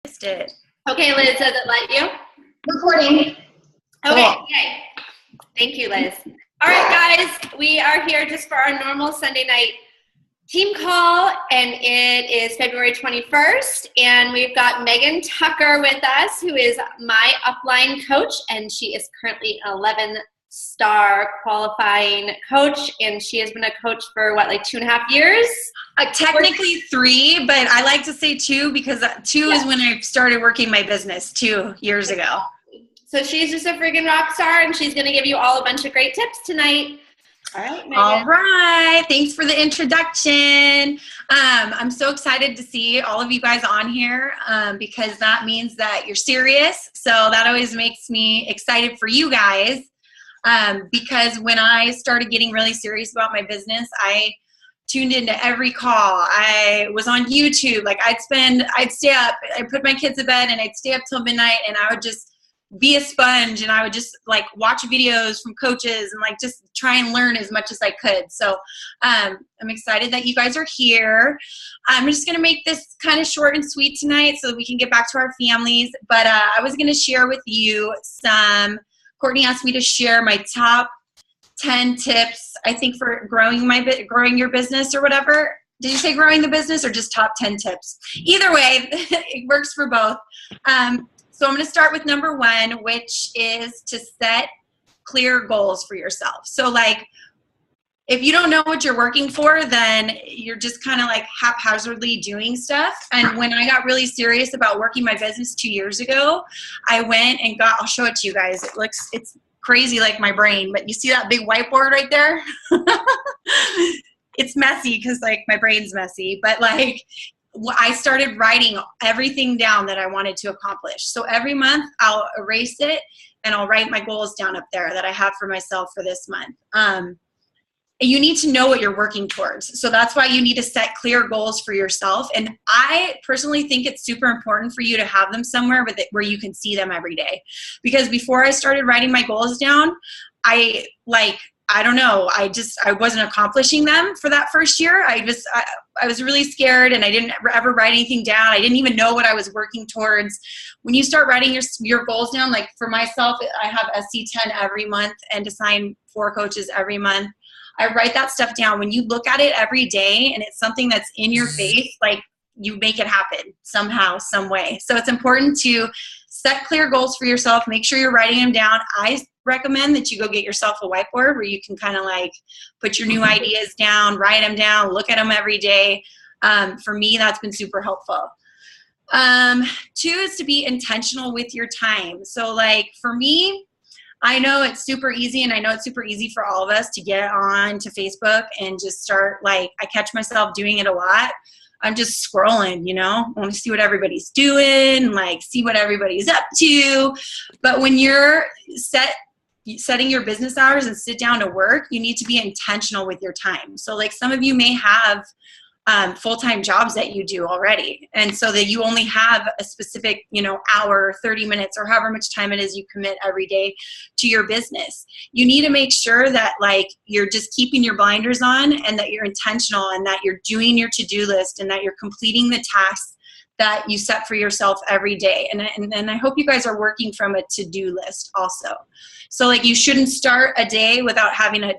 Missed it. Okay, Liz, does it let you? Recording. Okay, yay. Thank you, Liz. All right, guys, we are here just for our normal Sunday night team call, and it is February 21st, and we've got Meghan Tucker with us, who is my upline coach, and she is currently an 11-star qualifying coach, and she has been a coach for, what, like 2.5 years? Technically 3, but I like to say 2 because 2 is when I started working my business 2 years ago. So she's just a friggin' rock star, and she's going to give you all a bunch of great tips tonight. All right, Meghan. All right. Thanks for the introduction. I'm so excited to see all of you guys on here because that means that you're serious. So that always makes me excited for you guys because when I started getting really serious about my business, I tuned into every call. I was on YouTube. Like I'd stay up, I'd put my kids to bed and I'd stay up till midnight and I would just be a sponge and I would just like watch videos from coaches and like just try and learn as much as I could. So I'm excited that you guys are here. I'm just going to make this kind of short and sweet tonight so that we can get back to our families. But I was going to share with you Courtney asked me to share my top 10 tips, I think, for growing your business or whatever. Did you say growing the business or just top 10 tips? Either way, it works for both. So I'm going to start with number 1, which is to set clear goals for yourself. So like, if you don't know what you're working for, then you're just kind of like haphazardly doing stuff. And when I got really serious about working my business 2 years ago, I went and I'll show it to you guys. It's crazy like my brain, but you see that big whiteboard right there? It's messy because like my brain's messy, but like I started writing everything down that I wanted to accomplish. So every month I'll erase it and I'll write my goals down up there that I have for myself for this month. And you need to know what you're working towards. So that's why you need to set clear goals for yourself. And I personally think it's super important for you to have them somewhere where you can see them every day. Because before I started writing my goals down, I don't know, I wasn't accomplishing them for that first year. I was really scared and I didn't ever write anything down. I didn't even know what I was working towards. When you start writing your goals down, like for myself, I have SC10 every month and assign 4 coaches every month. I write that stuff down. When you look at it every day and it's something that's in your face, like you make it happen somehow, some way. So it's important to set clear goals for yourself. Make sure you're writing them down. I recommend that you go get yourself a whiteboard where you can kind of like put your new ideas down, write them down, look at them every day. For me, that's been super helpful. 2 is to be intentional with your time. So like for me, I know it's super easy, and I know it's super easy for all of us to get on to Facebook and just start, like, I catch myself doing it a lot. I'm just scrolling, I want to see what everybody's doing, like see what everybody's up to. But when you're setting your business hours and sit down to work, you need to be intentional with your time. So like some of you may have full-time jobs that you do already. And so that you only have a specific, hour, 30 minutes, or however much time it is you commit every day to your business. You need to make sure that like you're just keeping your blinders on and that you're intentional and that you're doing your to-do list and that you're completing the tasks that you set for yourself every day. And I hope you guys are working from a to-do list also. So like you shouldn't start a day without having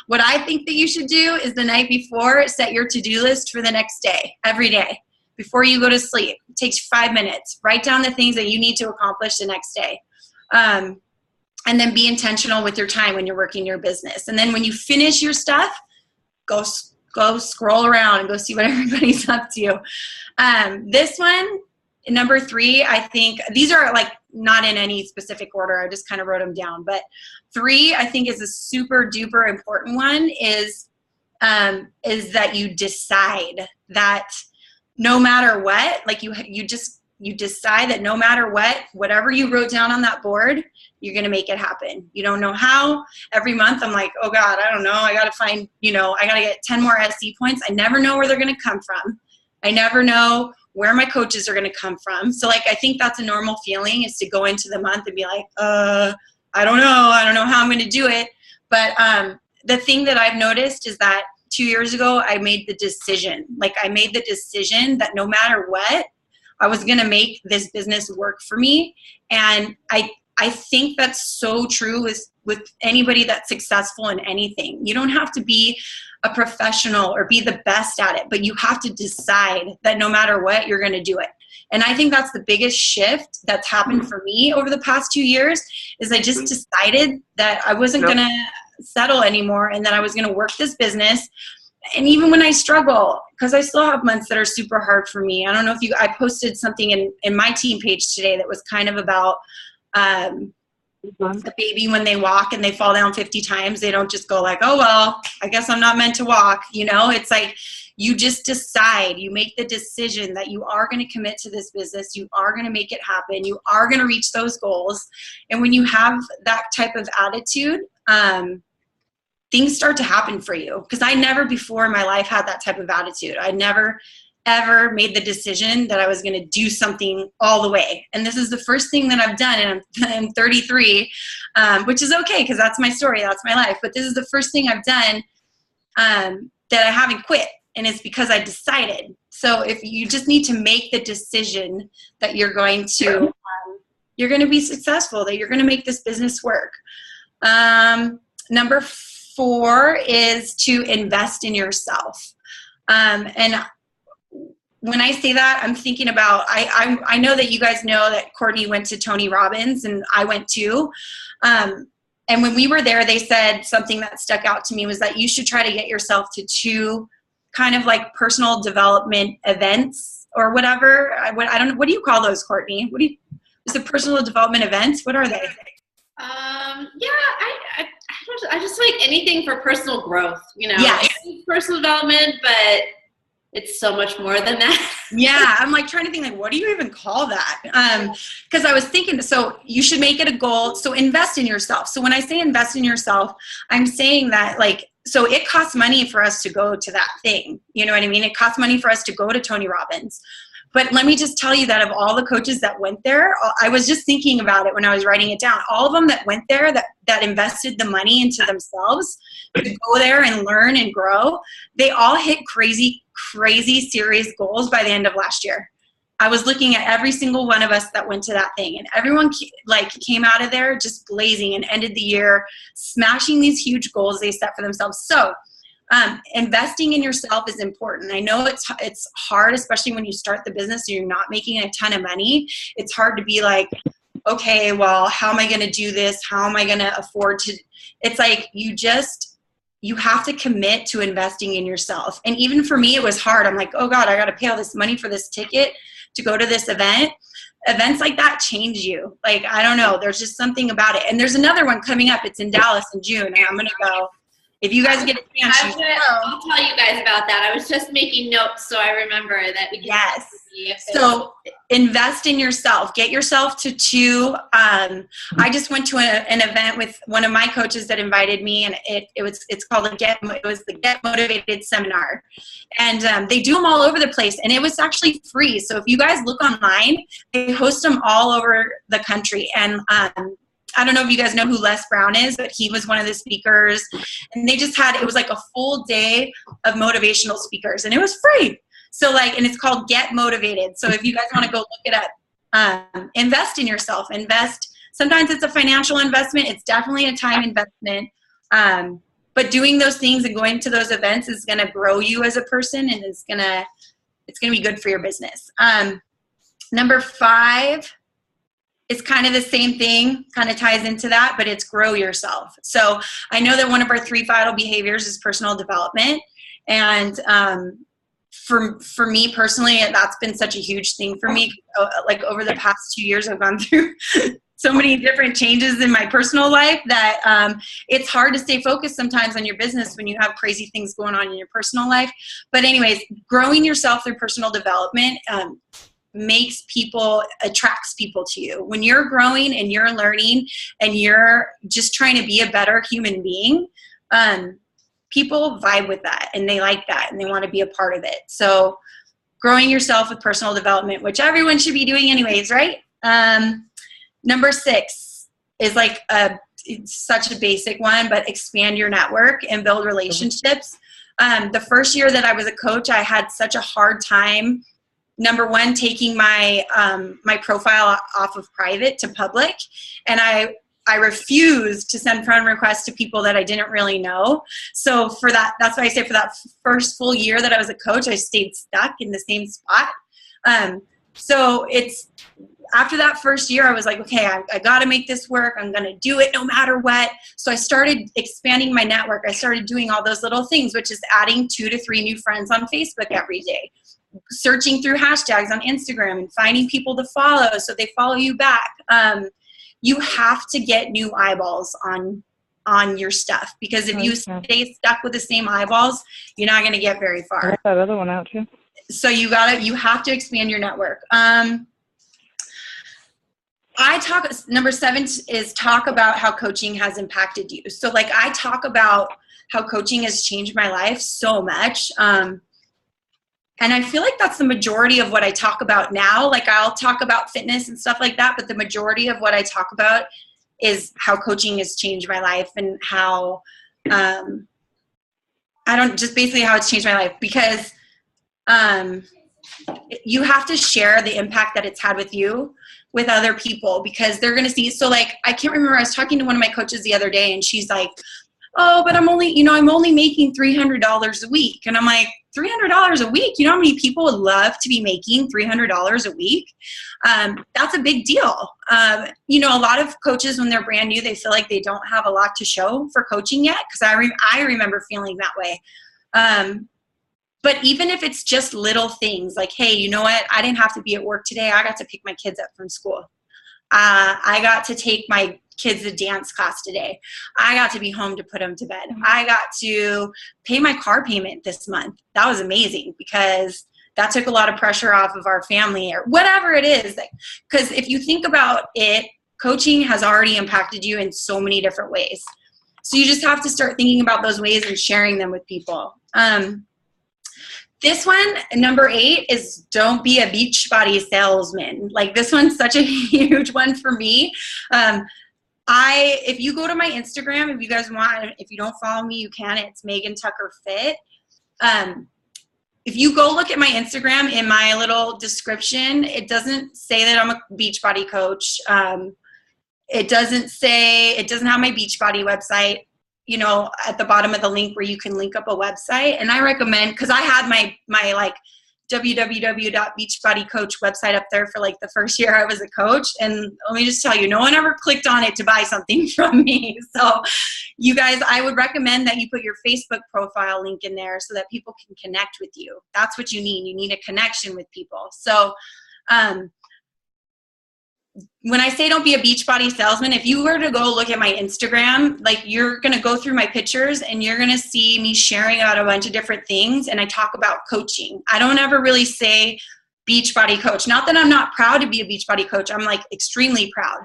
what I think that you should do is the night before, set your to-do list for the next day, every day, before you go to sleep. It takes 5 minutes. Write down the things that you need to accomplish the next day. And then be intentional with your time when you're working your business. And then when you finish your stuff, go scroll around and go see what everybody's up to. This one, number 3, I think these are like not in any specific order. I just kind of wrote them down. But 3, I think is a super duper important one is that you decide that no matter what, like you decide that no matter what, whatever you wrote down on that board, you're going to make it happen. You don't know how. Every month I'm like, oh God, I don't know. I got to find, I got to get 10 more SC points. I never know where they're going to come from. I never know where my coaches are going to come from. So like, I think that's a normal feeling is to go into the month and be like, I don't know how I'm going to do it. But the thing that I've noticed is that 2 years ago, I made the decision that no matter what, I was going to make this business work for me. And I think that's so true with anybody that's successful in anything. You don't have to be a professional or be the best at it, but you have to decide that no matter what, you're going to do it. And I think that's the biggest shift that's happened for me over the past 2 years is I just decided that I wasn't going to settle anymore and that I was going to work this business. And even when I struggle, because I still have months that are super hard for me. I don't know if I posted something in my team page today that was kind of about a baby when they walk and they fall down 50 times. They don't just go like, oh, well, I guess I'm not meant to walk. It's like you just decide, you make the decision that you are going to commit to this business. You are going to make it happen. You are going to reach those goals. And when you have that type of attitude, things start to happen for you. Because I never before in my life had that type of attitude. I never ever made the decision that I was going to do something all the way. And this is the first thing that I've done, and I'm 33, which is okay because that's my story, that's my life. But this is the first thing I've done that I haven't quit, and it's because I decided. So if you just need to make the decision that you're going to be successful, that you're going to make this business work. Number 4 is to invest in yourself. And when I say that, I'm thinking about, I know that you guys know that Courtney went to Tony Robbins and I went too. And when we were there, they said something that stuck out to me was that you should try to get yourself to 2 kind of like personal development events or whatever. I don't know. What do you call those, Courtney? Is it personal development events? What are they? I just like anything for personal growth, Yes. Personal development, but it's so much more than that. Yeah, I'm like trying to think like, what do you even call that? Because I was thinking, so you should make it a goal. So invest in yourself. So when I say invest in yourself, I'm saying that like, so it costs money for us to go to that thing. You know what I mean? It costs money for us to go to Tony Robbins. But let me just tell you that of all the coaches that went there, I was just thinking about it when I was writing it down. All of them that went there that invested the money into themselves to go there and learn and grow, they all hit crazy serious goals by the end of last year. I was looking at every single one of us that went to that thing, and everyone like came out of there just blazing and ended the year smashing these huge goals they set for themselves. So investing in yourself is important. I know it's hard, especially when you start the business and you're not making a ton of money. It's hard to be like, okay, well, how am I going to do this? How am I going to afford to? It's like you have to commit to investing in yourself. And even for me, it was hard. I'm like, oh God, I got to pay all this money for this ticket to go to this event. Events like that change you. Like, I don't know. There's just something about it. And there's another one coming up. It's in Dallas in June, and I'm going to go. If you guys get a chance, I'll tell you guys about that. I was just making notes so I remember that we can. Yes. So invest in yourself. Get yourself to 2. I just went to an event with one of my coaches that invited me, and it's called the Get Motivated Seminar, and they do them all over the place, and it was actually free. So if you guys look online, they host them all over the country, and I don't know if you guys know who Les Brown is, but he was one of the speakers, and they just it was like a full day of motivational speakers, and it was free. So like, and it's called Get Motivated. So if you guys want to go look it up, invest in yourself, sometimes it's a financial investment. It's definitely a time investment. But doing those things and going to those events is going to grow you as a person, and it's going to be good for your business. Number 5, it's kind of the same thing, kind of ties into that, but it's grow yourself. So I know that one of our 3 vital behaviors is personal development. And for me personally, that's been such a huge thing for me. Like over the past 2 years, I've gone through so many different changes in my personal life that it's hard to stay focused sometimes on your business when you have crazy things going on in your personal life. But anyways, growing yourself through personal development attracts people to you. When you're growing and you're learning and you're just trying to be a better human being, people vibe with that, and they like that, and they want to be a part of it. So growing yourself with personal development, which everyone should be doing anyways, right? Number 6 is like it's such a basic one, but expand your network and build relationships. The first year that I was a coach, I had such a hard time number one, taking my my profile off of private to public, and I refused to send friend requests to people that I didn't really know. So for that's why I say for that first full year that I was a coach, I stayed stuck in the same spot. So it's after that first year, I was like, okay, I got to make this work. I'm going to do it no matter what. So I started expanding my network. I started doing all those little things, which is adding 2 to 3 new friends on Facebook every day, searching through hashtags on Instagram and finding people to follow so they follow you back. You have to get new eyeballs on your stuff, because if you stay stuck with the same eyeballs, you're not going to get very far. I got that other one out too. So you have to expand your network. Number 7 is talk about how coaching has impacted you. So like I talk about how coaching has changed my life so much. And I feel like that's the majority of what I talk about now. Like I'll talk about fitness and stuff like that, but the majority of what I talk about is how coaching has changed my life, and how, just basically how it's changed my life, because you have to share the impact that it's had with you with other people, because they're going to see. So like, I can't remember, I was talking to one of my coaches the other day, and she's like, oh, but I'm only making $300 a week. And I'm like, $300 a week? You know how many people would love to be making $300 a week? That's a big deal. A lot of coaches, when they're brand new, they feel like they don't have a lot to show for coaching yet. Because I remember feeling that way. But even if it's just little things like, hey, you know what? I didn't have to be at work today. I got to pick my kids up from school. I got to take my kids to dance class today. I got to be home to put them to bed. I got to pay my car payment this month. That was amazing, because that took a lot of pressure off of our family, or whatever it is. Because if you think about it, coaching has already impacted you in so many different ways. So you just have to start thinking about those ways and sharing them with people. This one, number 8, is don't be a Beachbody salesman. Like this one's such a huge one for me. If you go to my Instagram, if you guys want, if you don't follow me, you can. It's Meghan Tucker Fit. If you go look at my Instagram, in my little description, it doesn't say that I'm a Beachbody coach. It doesn't have my Beachbody website, at the bottom of the link where you can link up a website. And I recommend, because I had my like www.beachbodycoach website up there for like the first year I was a coach. And let me just tell you, no one ever clicked on it to buy something from me. So you guys, I would recommend that you put your Facebook profile link in there so that people can connect with you. That's what you need. You need a connection with people. So, when I say don't be a Beachbody salesman, if you were to go look at my Instagram, like you're going to go through my pictures and you're going to see me sharing about a bunch of different things. And I talk about coaching. I don't ever really say Beachbody coach. Not that I'm not proud to be a Beachbody coach. I'm like extremely proud.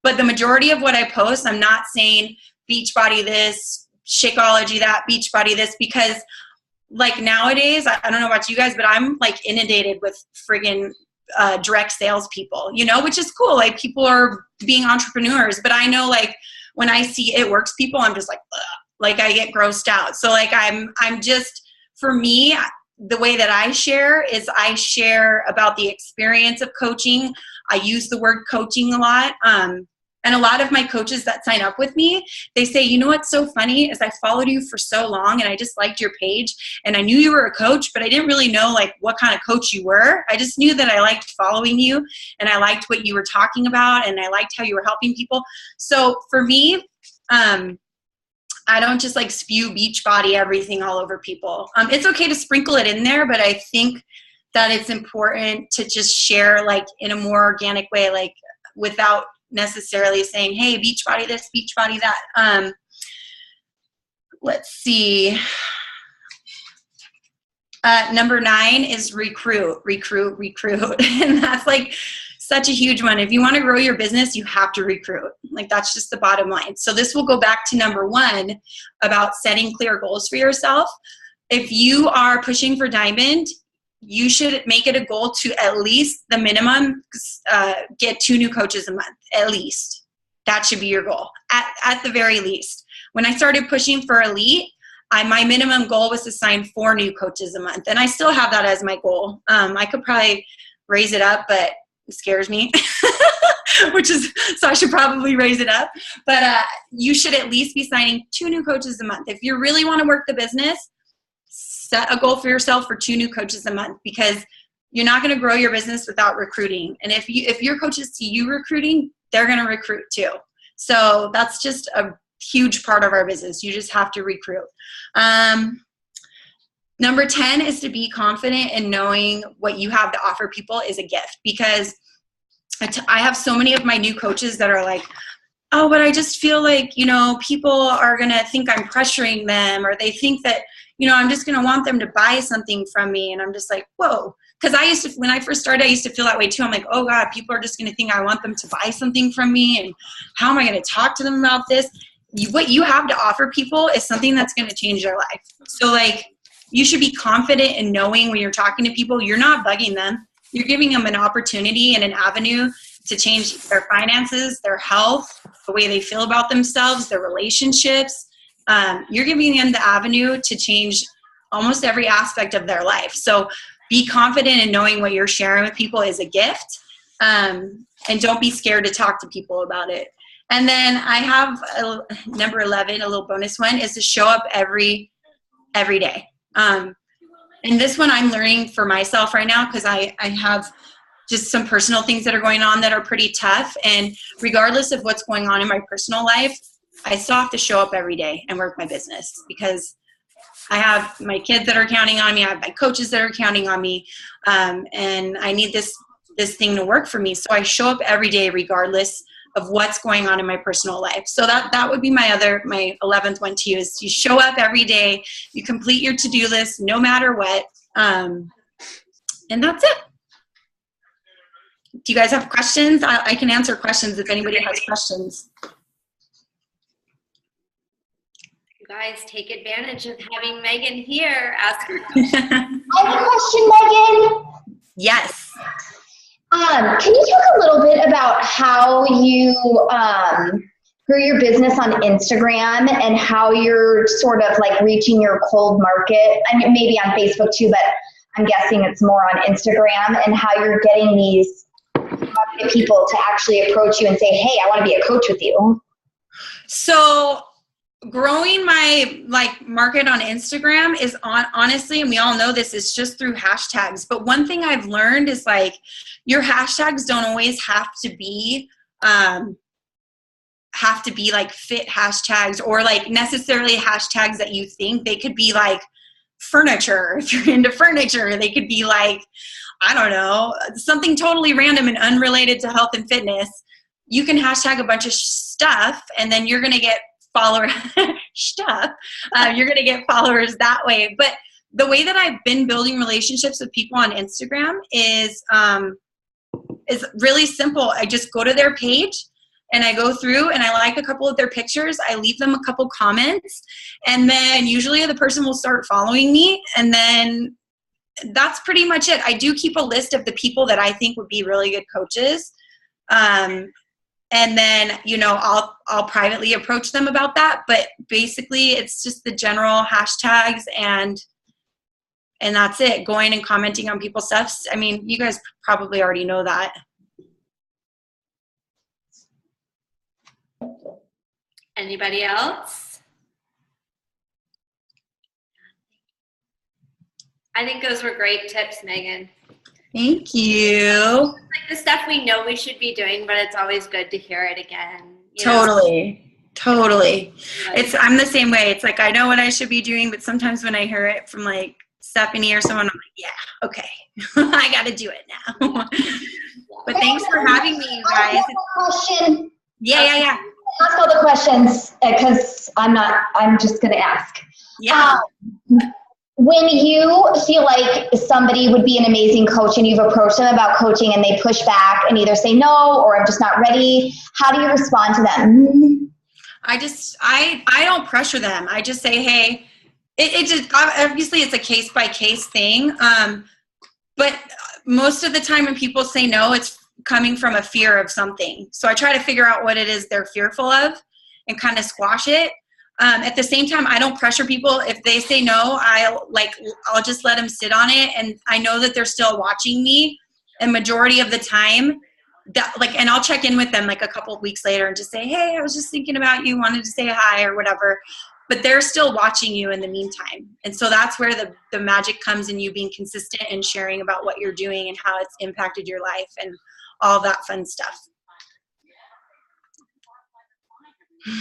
But the majority of what I post, I'm not saying Beachbody this, Shakeology that, Beachbody this, because like nowadays, I don't know about you guys, but I'm like inundated with friggin' direct sales people, which is cool. Like people are being entrepreneurs, but I know like when I see it works people, I'm just like, ugh. Like I get grossed out. So like I'm just, for me, the way that I share is I share about the experience of coaching. I use the word coaching a lot. And a lot of my coaches that sign up with me, they say, you know what's so funny is I followed you for so long and I just liked your page and I knew you were a coach, but I didn't really know like what kind of coach you were. I just knew that I liked following you and I liked what you were talking about and I liked how you were helping people. So for me, I don't just like spew Beachbody everything all over people. It's okay to sprinkle it in there, but I think that it's important to just share like in a more organic way, like without necessarily saying, hey, Beachbody this, Beachbody that. Let's see. Number 9 is recruit. And that's like such a huge one. If you want to grow your business, you have to recruit. Like that's just the bottom line. So this will go back to number 1 about setting clear goals for yourself. If you are pushing for diamond, you should make it a goal to at least the minimum get 2 new coaches a month, at least. That should be your goal, at the very least. When I started pushing for elite, my minimum goal was to sign 4 new coaches a month. And I still have that as my goal. I could probably raise it up, but it scares me, so I should probably raise it up. But you should at least be signing 2 new coaches a month. If you really want to work the business, set a goal for yourself for 2 new coaches a month, because you're not going to grow your business without recruiting. And if your coaches see you recruiting, they're going to recruit too. So that's just a huge part of our business. You just have to recruit. Number 10 is to be confident in knowing what you have to offer people is a gift, because I have so many of my new coaches that are like, oh, but I just feel like, people are going to think I'm pressuring them, or they think that, I'm just going to want them to buy something from me. And I'm just like, whoa. Because when I first started, I used to feel that way too. I'm like, oh God, people are just going to think I want them to buy something from me. And how am I going to talk to them about this? What you have to offer people is something that's going to change their life. So like, you should be confident in knowing when you're talking to people, you're not bugging them. You're giving them an opportunity and an avenue to change their finances, their health, the way they feel about themselves, their relationships. You're giving them the avenue to change almost every aspect of their life. So be confident in knowing what you're sharing with people is a gift. And don't be scared to talk to people about it. And then I have number 11, a little bonus one, is to show up every day. And this one I'm learning for myself right now, because I have just some personal things that are going on that are pretty tough. And regardless of what's going on in my personal life, I still have to show up every day and work my business, because I have my kids that are counting on me. I have my coaches that are counting on me. And I need this thing to work for me. So I show up every day regardless of what's going on in my personal life. So that would be my 11th one to you, is you show up every day, you complete your to-do list no matter what. And that's it. Do you guys have questions? I can answer questions if anybody has questions. You guys take advantage of having Megan here. Ask her. I have a question, Megan. Yes. Can you talk a little bit about how you grew your business on Instagram and how you're sort of like reaching your cold market? I mean, maybe on Facebook too, but I'm guessing it's more on Instagram, and how you're getting these people to actually approach you and say, hey, I want to be a coach with you. So growing my market on Instagram is honestly, and we all know this, is just through hashtags. But one thing I've learned is your hashtags don't always have to be fit hashtags, or necessarily hashtags that you think. They could be furniture. If you're into furniture, they could be I don't know, something totally random and unrelated to health and fitness. You can hashtag a bunch of stuff, and then you're going to get followers you're going to get followers that way. But the way that I've been building relationships with people on Instagram is really simple. I just go to their page and I go through and I like a couple of their pictures. I leave them a couple comments, and then usually the person will start following me, and then that's pretty much it. I do keep a list of the people that I think would be really good coaches. And then, I'll privately approach them about that. But basically it's just the general hashtags and that's it. Going and commenting on people's stuff. I mean, you guys probably already know that. Anybody else? I think those were great tips, Megan. Thank you. It's the stuff we know we should be doing, but it's always good to hear it again. Totally. I'm the same way. It's I know what I should be doing, but sometimes when I hear it from Stephanie or someone, I'm yeah, okay. I got to do it now. But thanks for having me, you guys. I have a question. Yeah. Ask all the questions, because I'm just going to ask. Yeah. When you feel like somebody would be an amazing coach and you've approached them about coaching and they push back and either say no or I'm just not ready, how do you respond to them? I don't pressure them. I just say, hey, it just, obviously it's a case by case thing. But most of the time when people say no, it's coming from a fear of something. So I try to figure out what it is they're fearful of and kind of squash it. At the same time, I don't pressure people. If they say no, I'll just let them sit on it. And I know that they're still watching me, and majority of the time and I'll check in with them like a couple of weeks later and just say, hey, I was just thinking about you, wanted to say hi or whatever. But they're still watching you in the meantime. And so that's where the magic comes in, you being consistent and sharing about what you're doing and how it's impacted your life and all that fun stuff.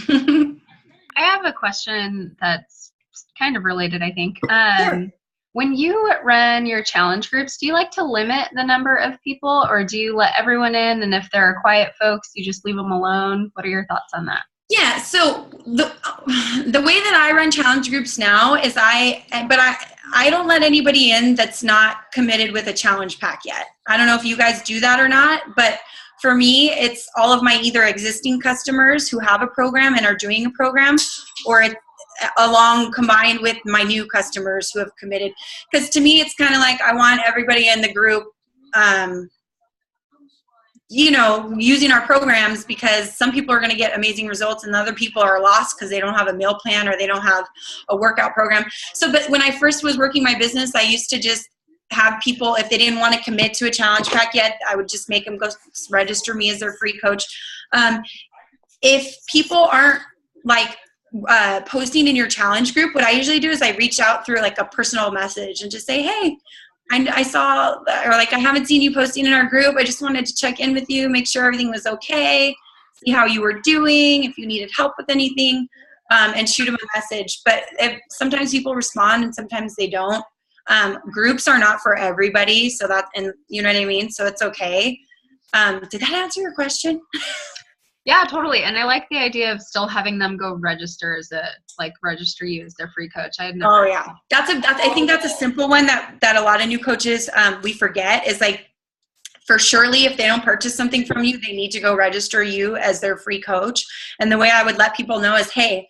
I have a question that's kind of related, I think. Sure. When you run your challenge groups, do you like to limit the number of people, or do you let everyone in, and if there are quiet folks, you just leave them alone? What are your thoughts on that? Yeah, so the way that I run challenge groups now is I don't let anybody in that's not committed with a challenge pack yet. I don't know if you guys do that or not, but for me, it's all of my either existing customers who have a program and are doing a program, or it's combined with my new customers who have committed. Because to me, it's kind of like I want everybody in the group, using our programs, because some people are going to get amazing results and other people are lost because they don't have a meal plan or they don't have a workout program. But when I first was working my business, I used to just have people, if they didn't want to commit to a challenge pack yet, I would just make them go register me as their free coach. If people aren't posting in your challenge group, what I usually do is I reach out through like a personal message and just say, hey, I saw, or I haven't seen you posting in our group. I just wanted to check in with you, make sure everything was okay, see how you were doing, if you needed help with anything, and shoot them a message. But sometimes people respond and sometimes they don't. Groups are not for everybody, and you know what I mean? So it's okay. Did that answer your question? Yeah, totally. And I like the idea of still having them go register register you as their free coach. Oh yeah. I think that's a simple one that a lot of new coaches, we forget, is like, for surely if they don't purchase something from you, they need to go register you as their free coach. And the way I would let people know is, hey,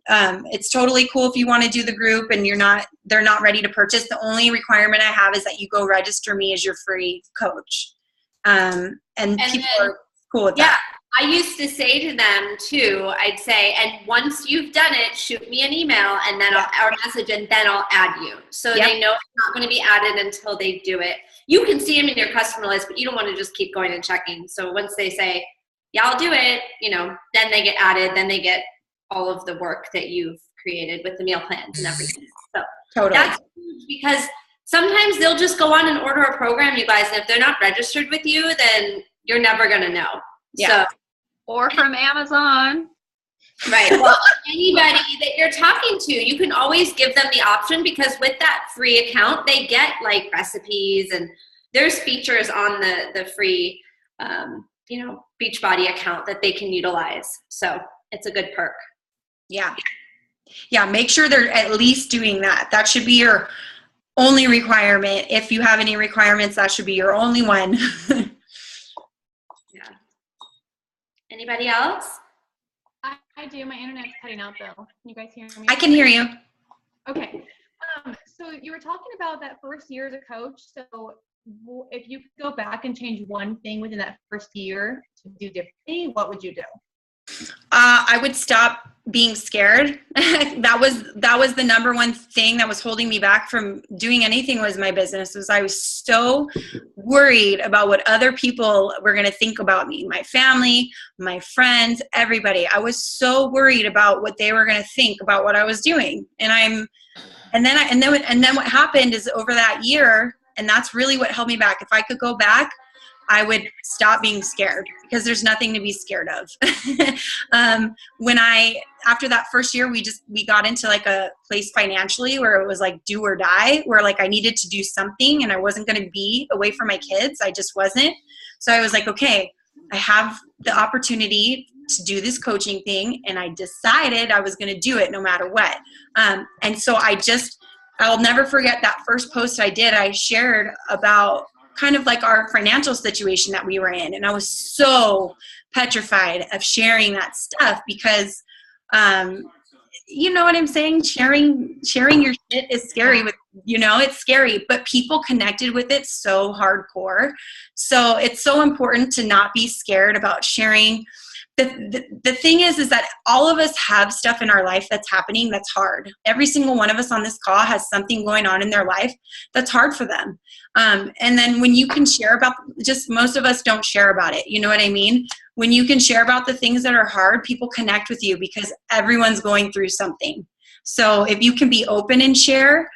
it's totally cool if you want to do the group and they're not ready to purchase. The only requirement I have is that you go register me as your free coach. And people are cool with that. I used to say to them too, I'd say, and once you've done it, shoot me an email and then or message, and then I'll add you. So they know it's not going to be added until they do it. You can see them in your customer list, but you don't want to just keep going and checking. So once they say, yeah, I'll do it, then they get added, then they get all of the work that you've created with the meal plans and everything. So totally. That's huge, because sometimes they'll just go on and order a program, you guys, and if they're not registered with you, then you're never going to know. Yeah. Or from Amazon. Right. Well, anybody that you're talking to, you can always give them the option, because with that free account, they get like recipes, and there's features on the free, Beachbody account that they can utilize. So it's a good perk. Yeah. Yeah. Make sure they're at least doing that. That should be your only requirement. If you have any requirements, that should be your only one. Anybody else? I do. My internet's cutting out though. Can you guys hear me? I can hear you. Okay. So you were talking about that first year as a coach. So if you could go back and change one thing within that first year to do differently, what would you do? I would stop being scared. That was the number one thing that was holding me back from doing anything, was my business. I was so worried about what other people were going to think about me, my family, my friends, everybody. I was so worried about what they were going to think about what I was doing. And then what happened is, over that year, and that's really what held me back. If I could go back, I would stop being scared, because there's nothing to be scared of. After that first year, we got into like a place financially where it was like do or die, where like I needed to do something and I wasn't going to be away from my kids. I just wasn't. So I was like, okay, I have the opportunity to do this coaching thing, and I decided I was going to do it no matter what. And so I'll never forget that first post I did. I shared about kind of like our financial situation that we were in. And I was so petrified of sharing that stuff, because, you know what I'm saying? Sharing your shit is scary it's scary, but people connected with it so hardcore. So it's so important to not be scared about sharing. the thing is that all of us have stuff in our life that's happening that's hard. Every single one of us on this call has something going on in their life that's hard for them. And then when you can share about, just most of us don't share about it. You know what I mean? When you can share about the things that are hard, people connect with you because everyone's going through something. So if you can be open and share,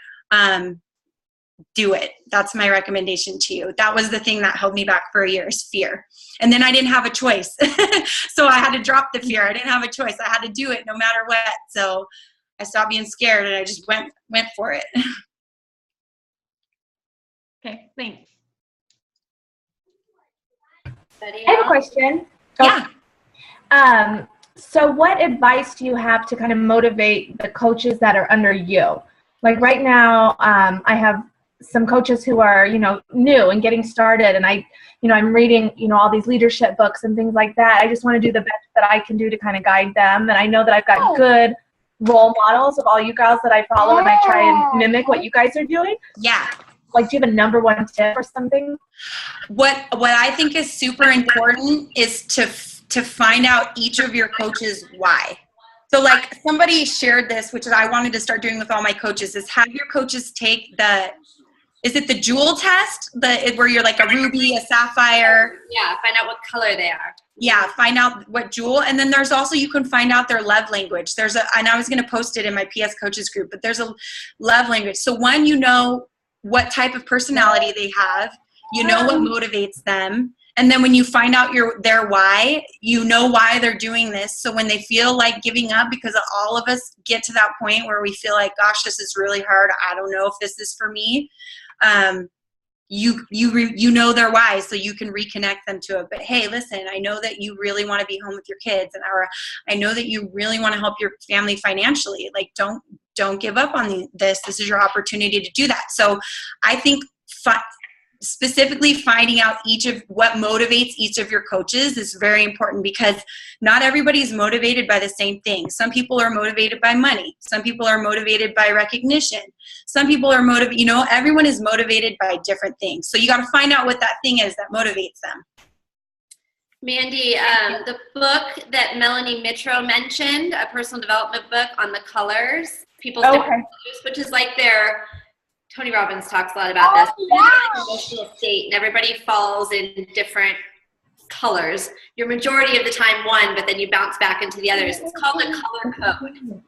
do it. That's my recommendation to you. That was the thing that held me back for a year, is fear. And then I didn't have a choice. So I had to drop the fear. I didn't have a choice. I had to do it no matter what. So I stopped being scared and I just went for it. Okay, thanks. I have a question. Yeah. So what advice do you have to kind of motivate the coaches that are under you? Like right now, I have some coaches who are, new and getting started, and I'm reading, all these leadership books and things like that. I just want to do the best that I can do to kind of guide them. And I know that I've got good role models of all you girls that I follow, and I try and mimic what you guys are doing. Yeah. Like, do you have a number one tip or something? What I think is super important is to find out each of your coaches' why. So like somebody shared this, which I wanted to start doing with all my coaches, is have your coaches take is it the jewel test? Where you're like a ruby, a sapphire? Yeah, find out what color they are. Yeah, find out what jewel. And then there's also, you can find out their love language. And I was going to post it in my PS coaches group, but there's a love language. So one, what type of personality they have, what motivates them. And then when you find out their why, why they're doing this. So when they feel like giving up, because all of us get to that point where we feel like, gosh, this is really hard. I don't know if this is for me. You know their why, so you can reconnect them to it. But hey, listen, I know that you really want to be home with your kids, or I know that you really want to help your family financially. Like, don't give up on this. This is your opportunity to do that. So I think specifically finding out what motivates each of your coaches is very important, because not everybody is motivated by the same thing. Some people are motivated by money. Some people are motivated by recognition. Some people are motivated, everyone is motivated by different things. So you got to find out what that thing is that motivates them. Mandy, the book that Melanie Mitro mentioned, a personal development book on the colors, people's different colors, which is like Tony Robbins talks a lot about this. Emotional state, and everybody falls in different colors. Your majority of the time one, but then you bounce back into the others. It's called the color code.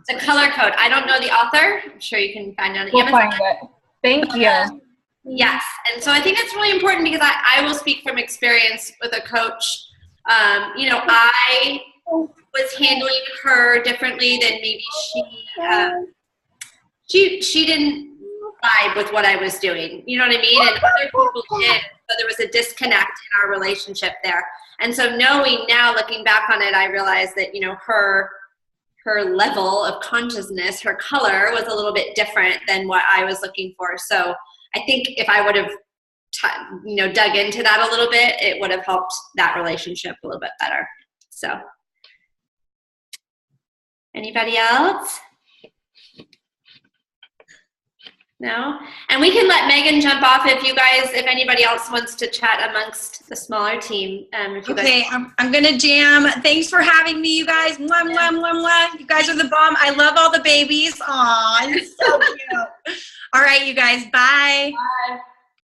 The color code. I don't know the author. I'm sure you can find it on Amazon. Find it. Thank you. Yes, and so I think that's really important, because I will speak from experience with a coach. I was handling her differently than maybe she didn't vibe with what I was doing. You know what I mean? And other people did. So there was a disconnect in our relationship there. And so knowing now, looking back on it, I realized that, her level of consciousness, her color was a little bit different than what I was looking for. So I think if I would have, dug into that a little bit, it would have helped that relationship a little bit better. So, anybody else? No? And we can let Megan jump off if anybody else wants to chat amongst the smaller team. Okay, I'm going to jam. Thanks for having me, you guys. Mwah, mwah, mwah, mwah. You guys are the bomb. I love all the babies. Aw, you're so cute. All right, you guys. Bye. Bye.